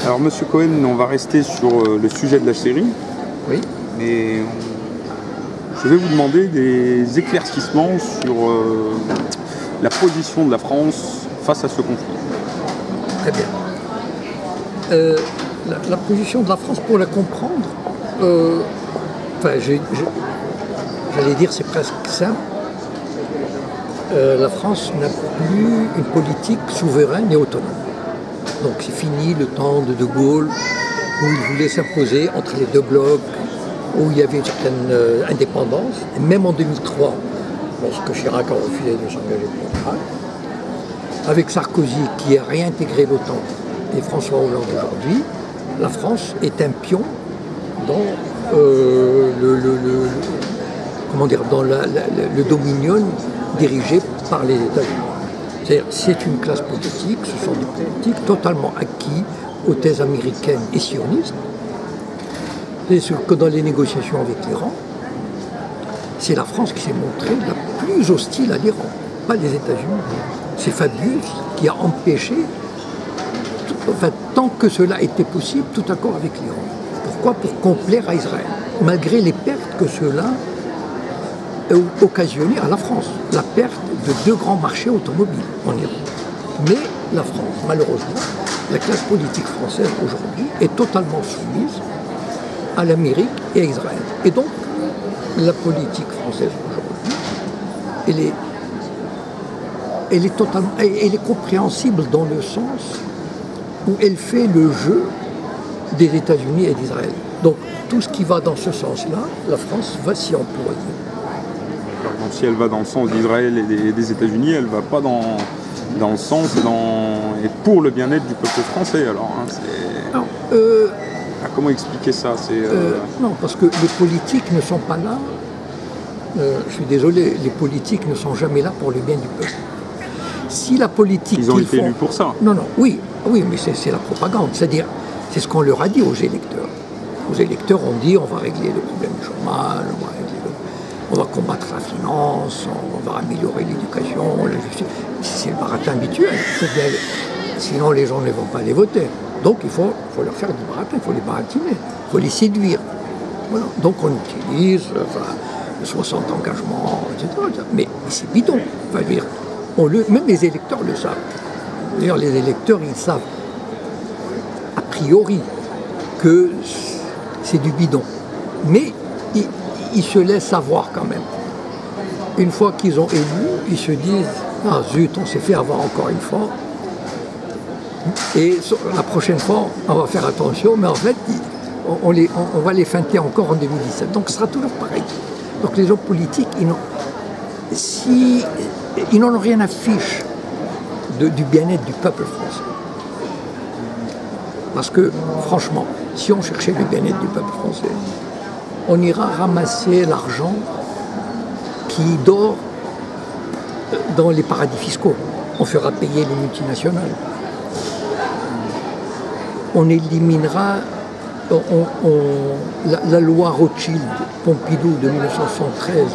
Alors, Monsieur Cohen, on va rester sur le sujet de la série. Oui. Mais je vais vous demander des éclaircissements sur la position de la France face à ce conflit. Très bien. La position de la France, pour la comprendre, j'allais dire c'est presque simple. La France n'a plus une politique souveraine et autonome. Donc c'est fini le temps de Gaulle, où il voulait s'imposer entre les deux blocs, où il y avait une certaine indépendance. Et même en 2003, lorsque Chirac a refusé de s'engager pour l'Irak, avec Sarkozy qui a réintégré l'OTAN et François Hollande aujourd'hui, la France est un pion dans le dominion dirigé par les États-Unis. C'est-à-dire, c'est une classe politique, ce sont des politiques totalement acquis aux thèses américaines et sionistes. Et ce que dans les négociations avec l'Iran, c'est la France qui s'est montrée la plus hostile à l'Iran, pas les États-Unis. C'est Fabius qui a empêché, tant que cela était possible, tout accord avec l'Iran. Pourquoi? Pour complaire à Israël, malgré les pertes que cela a occasionné à la France, la perte de 2 grands marchés automobiles en Iran. Mais la France, malheureusement, la classe politique française aujourd'hui est totalement soumise à l'Amérique et à Israël. Et donc, la politique française aujourd'hui, elle est compréhensible dans le sens où elle fait le jeu des États-Unis et d'Israël. Donc, tout ce qui va dans ce sens-là, la France va s'y employer. Donc, si elle va dans le sens d'Israël et des États-Unis, elle ne va pas dans le sens et pour le bien-être du peuple français. Alors, comment expliquer ça? Non, parce que les politiques ne sont pas là. Je suis désolé, les politiques ne sont jamais là pour le bien du peuple. Si la politique ils ont été élus pour ça. Non, oui, mais c'est la propagande. C'est-à-dire, c'est ce qu'on leur a dit aux électeurs. Aux électeurs, on dit on va régler le problème du chômage, on va combattre la finance, on va améliorer l'éducation, la justice. C'est le baratin habituel. Sinon, les gens ne vont pas les voter. Donc, il faut leur faire du baratin, il faut les baratiner, il faut les séduire. Voilà. Donc, on utilise 60 engagements, etc. Mais c'est bidon. Même les électeurs le savent. D'ailleurs, les électeurs, ils savent a priori que c'est du bidon. Mais ils se laissent avoir quand même. Une fois qu'ils ont élu, ils se disent « Ah zut, on s'est fait avoir encore une fois. Et la prochaine fois, on va faire attention. » Mais en fait, on va les feinter encore en 2017. Donc ce sera toujours pareil. Donc les hommes politiques, ils n'en ont rien à fiche du bien-être du peuple français. Parce que, franchement, si on cherchait le bien-être du peuple français, on ira ramasser l'argent qui dort dans les paradis fiscaux. On fera payer les multinationales. On éliminera la loi Rothschild, Pompidou de 1973,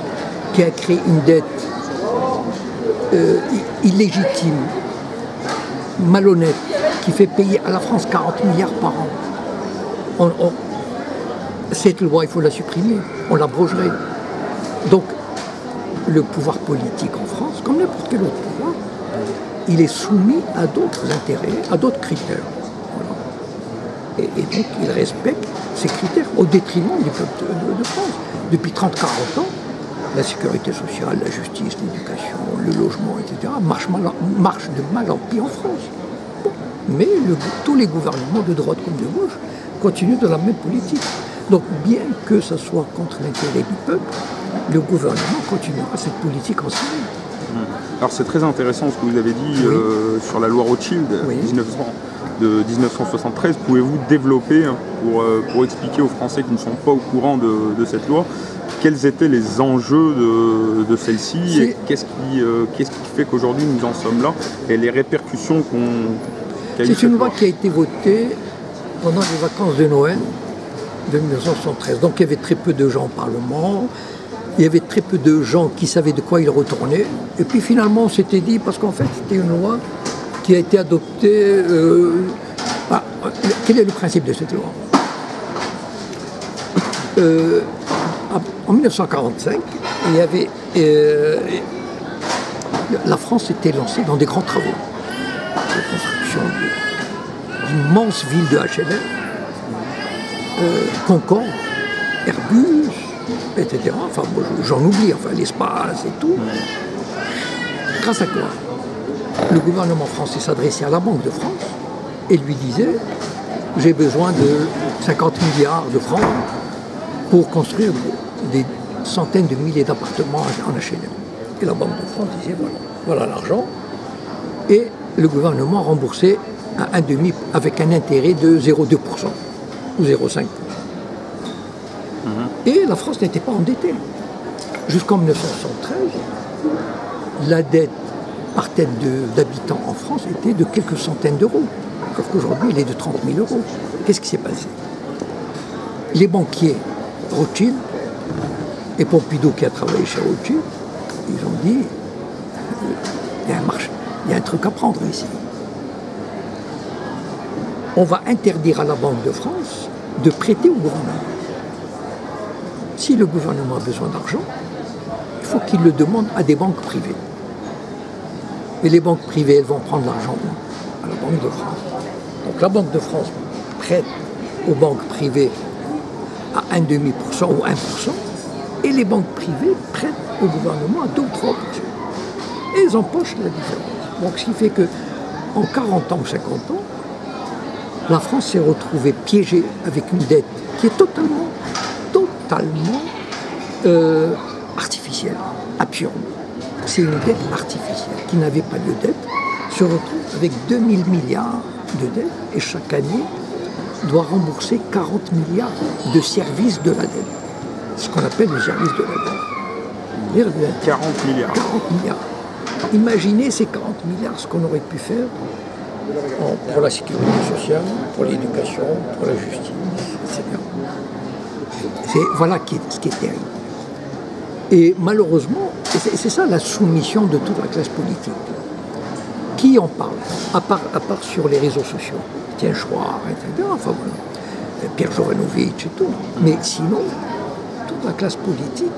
qui a créé une dette illégitime, malhonnête, qui fait payer à la France 40 milliards par an. Cette loi, il faut la supprimer, on l'abrogerait. Donc, le pouvoir politique en France, comme n'importe quel autre pouvoir, il est soumis à d'autres intérêts, à d'autres critères. Voilà. Et donc, il respecte ces critères au détriment du peuple de France. Depuis 30-40 ans, la sécurité sociale, la justice, l'éducation, le logement, etc., marchent de mal en pis en France. Bon. Mais tous les gouvernements de droite comme de gauche continuent de la même politique. Donc, bien que ce soit contre l'intérêt du peuple, le gouvernement continuera cette politique en Syrie. Alors, c'est très intéressant ce que vous avez dit sur la loi Rothschild de 1973. Pouvez-vous développer pour expliquer aux Français qui ne sont pas au courant de cette loi quels étaient les enjeux de celle-ci et qu'est-ce qui fait qu'aujourd'hui nous en sommes là et les répercussions qu'a eu cette loi? C'est une loi qui a été votée pendant les vacances de Noël de 1973. Donc il y avait très peu de gens au Parlement, il y avait très peu de gens qui savaient de quoi il retournait. Et puis finalement on s'était dit, parce qu'en fait c'était une loi qui a été adoptée quel est le principe de cette loi? En 1945, il y avait, la France était lancée dans des grands travaux de construction d'immenses villes de HLM, Concorde, Airbus, etc. Enfin, bon, j'en oublie, enfin, l'espace et tout. Grâce à quoi le gouvernement français s'adressait à la Banque de France et lui disait « J'ai besoin de 50 milliards de francs pour construire des centaines de milliers d'appartements en HLM. » Et la Banque de France disait « Voilà l'argent. » Et le gouvernement remboursait à 1,5 avec un intérêt de 0,2% ou 0,5%. Et la France n'était pas endettée. Jusqu'en 1973, la dette par tête d'habitants en France était de quelques centaines d'euros. Alors qu'aujourd'hui, elle est de 30 000 euros. Qu'est-ce qui s'est passé? Les banquiers Rothschild et Pompidou, qui a travaillé chez Rothschild, ils ont dit il y a un marché, il y a un truc à prendre ici. On va interdire à la Banque de France de prêter au gouvernement. Si le gouvernement a besoin d'argent, il faut qu'il le demande à des banques privées. Et les banques privées, elles vont prendre l'argent à la Banque de France. Donc la Banque de France prête aux banques privées à 1,5% ou 1%, et les banques privées prêtent au gouvernement à 2 ou 3%. Et elles empochent la différence. Donc ce qui fait qu'en 40 ans ou 50 ans, la France s'est retrouvée piégée avec une dette qui est totalement artificielle, absurde. C'est une dette artificielle qui n'avait pas de dette, se retrouve avec 2000 milliards de dettes et chaque année doit rembourser 40 milliards de services de la dette. Ce qu'on appelle le service de la dette. 40 milliards. 40 milliards. Imaginez ces 40 milliards, ce qu'on aurait pu faire pour la sécurité sociale, pour l'éducation, pour la justice, etc. Voilà ce qui est terrible. Et malheureusement, c'est ça la soumission de toute la classe politique. Qui en parle à part sur les réseaux sociaux, Tiens Chouard, etc. Enfin voilà, Pierre Jovanovic et tout. Mais sinon, toute la classe politique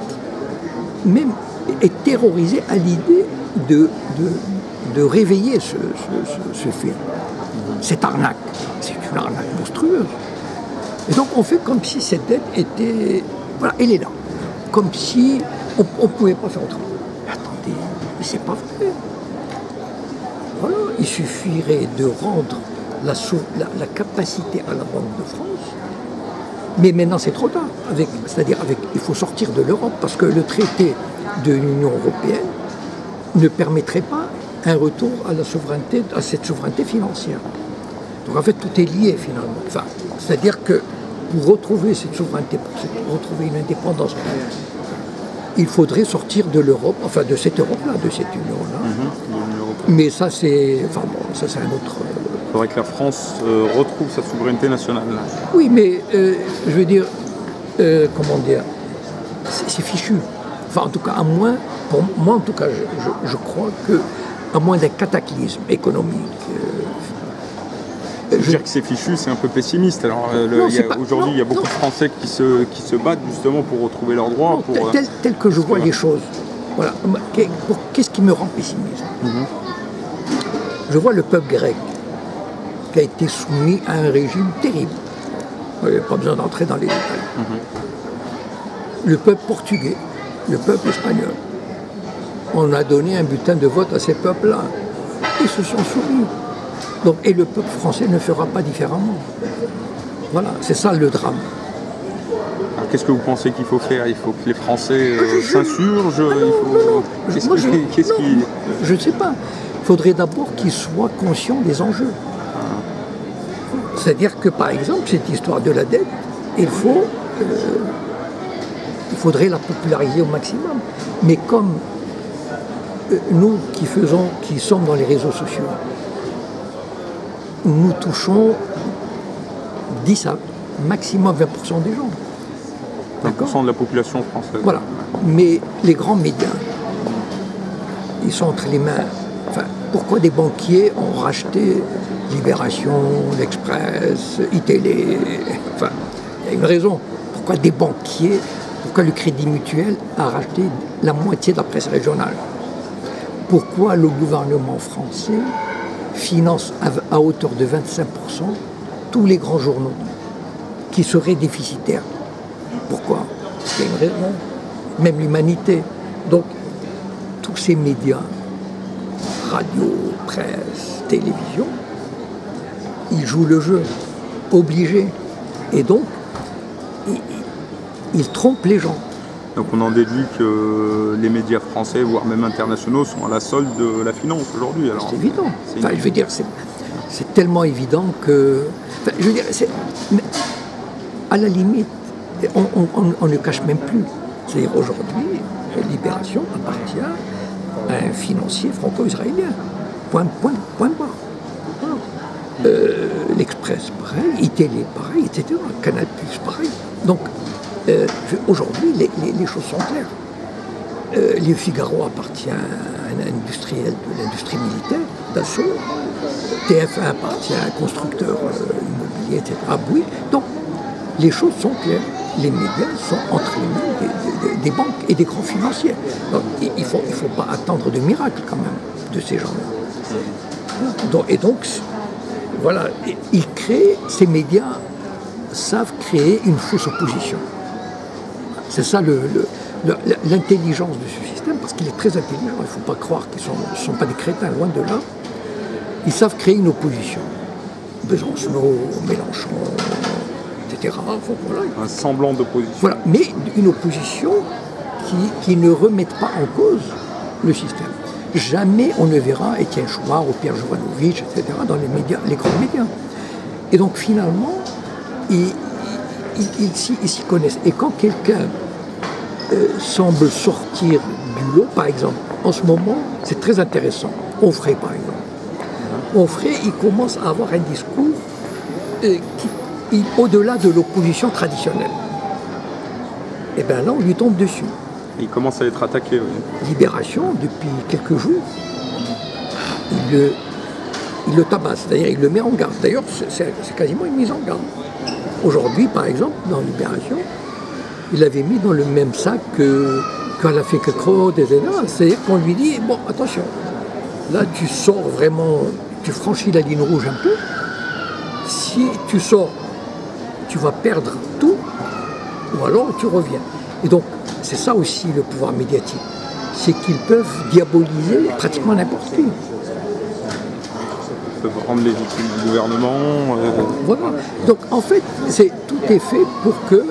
même est terrorisée à l'idée de réveiller ce film. Cette arnaque, c'est une arnaque monstrueuse. Et donc on fait comme si cette dette était... Voilà, elle est là. Comme si on ne pouvait pas faire autrement. Mais attendez, mais c'est pas vrai. Voilà, il suffirait de rendre la capacité à la Banque de France. Mais maintenant c'est trop tard. C'est-à-dire il faut sortir de l'Europe parce que le traité de l'Union européenne ne permettrait pas un retour à cette souveraineté financière. Donc en fait tout est lié finalement. Enfin, c'est-à-dire que pour retrouver cette souveraineté, pour retrouver une indépendance, il faudrait sortir de l'Europe, enfin de cette Europe-là, de cette Union-là. Mais ça c'est, enfin bon, ça c'est un autre. Il faudrait que la France retrouve sa souveraineté nationale. Oui, mais je veux dire, comment dire, c'est fichu. Enfin, en tout cas, à moins, pour moi en tout cas, je crois que, à moins d'un cataclysme économique. Je veux dire que c'est fichu, c'est un peu pessimiste. Alors aujourd'hui, il y a beaucoup de Français qui se battent justement pour retrouver leurs droits. Tel que je vois les choses. Voilà. Qu'est-ce qui me rend pessimiste? Je vois le peuple grec qui a été soumis à un régime terrible. Il n'y a pas besoin d'entrer dans les détails. Le peuple portugais, le peuple espagnol. On a donné un bulletin de vote à ces peuples-là. Ils se sont soumis. Donc, et le peuple français ne fera pas différemment. Voilà, c'est ça le drame. Alors qu'est-ce que vous pensez qu'il faut faire? Il faut que les Français s'insurgent? Je ne sais pas. Il faudrait d'abord qu'ils soient conscients des enjeux. C'est-à-dire que, par exemple, cette histoire de la dette, il faudrait la populariser au maximum. Mais comme nous qui sommes dans les réseaux sociaux, nous touchons 10 à maximum 20% des gens. 20% de la population française. Voilà. Mais les grands médias, ils sont entre les mains, enfin, pourquoi des banquiers ont racheté Libération, l'Express, iTélé, enfin, il y a une raison. Pourquoi des banquiers, pourquoi le Crédit Mutuel a racheté la moitié de la presse régionale? Pourquoi le gouvernement français finance à hauteur de 25% tous les grands journaux qui seraient déficitaires? Pourquoi? Parce qu'il y a une raison, même l'humanité. Donc, tous ces médias, radio, presse, télévision, ils jouent le jeu, obligés. Et donc, ils trompent les gens. Donc on en déduit que les médias français, voire même internationaux, sont à la solde de la finance aujourd'hui. C'est évident. Enfin, je veux dire, c'est tellement évident que... Enfin, je veux dire, à la limite, on ne cache même plus. C'est-à-dire aujourd'hui, Libération appartient à un financier franco-israélien. Point barre. Voilà. L'Express, pareil, iTélé, pareil, etc. Canal+, pareil. Donc, aujourd'hui, les choses sont claires. Le Figaro appartient à un industriel de l'industrie militaire, Dassault. TF1 appartient à un constructeur immobilier, etc. Ah oui. Donc, les choses sont claires. Les médias sont entre les mains des banques et des grands financiers. Donc, il ne faut pas attendre de miracle, quand même, de ces gens-là. Et donc, voilà, ils créent, ces médias savent créer une fausse opposition. C'est ça l'intelligence de ce système, parce qu'il est très intelligent. Il ne faut pas croire qu'ils ne sont pas des crétins, loin de là. Ils savent créer une opposition. Besancenot, Mélenchon, etc. Voilà. Un semblant d'opposition. Voilà, mais une opposition qui ne remette pas en cause le système. Jamais on ne verra Étienne Chouard ou Pierre Jovanovic, etc. dans les médias, les grands médias. Et donc finalement, ils s'y connaissent. Et quand quelqu'un semble sortir du lot, par exemple, en ce moment, c'est très intéressant. Onfray, par exemple. Onfray, il commence à avoir un discours au-delà de l'opposition traditionnelle. Et bien là, on lui tombe dessus. Il commence à être attaqué. Oui. Libération, depuis quelques jours, il le tabasse, c'est-à-dire il le met en garde. D'ailleurs, c'est quasiment une mise en garde. Aujourd'hui, par exemple, dans Libération, il avait mis dans le même sac qu'à la Fécreux, etc. C'est-à-dire qu'on lui dit, bon, attention, là tu sors vraiment, tu franchis la ligne rouge un peu. Si tu sors, tu vas perdre tout, ou alors tu reviens. Et donc, c'est ça aussi le pouvoir médiatique. C'est qu'ils peuvent diaboliser pratiquement n'importe qui. Ils peuvent rendre légitime le gouvernement. Voilà. Donc, en fait, tout est fait pour que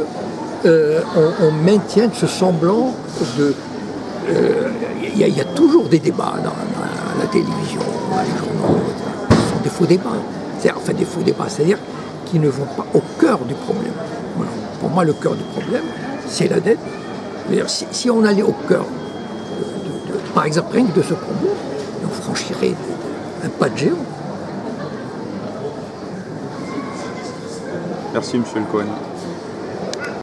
on maintienne ce semblant de... Il y a toujours des débats dans la télévision, dans les journaux. Ce sont des faux débats. Enfin, des faux débats, c'est-à-dire qui ne vont pas au cœur du problème. Voilà. Pour moi, le cœur du problème, c'est la dette. Si on allait au cœur, par exemple, rien que de ce problème, on franchirait un pas de géant. Merci, M. Le Cohen.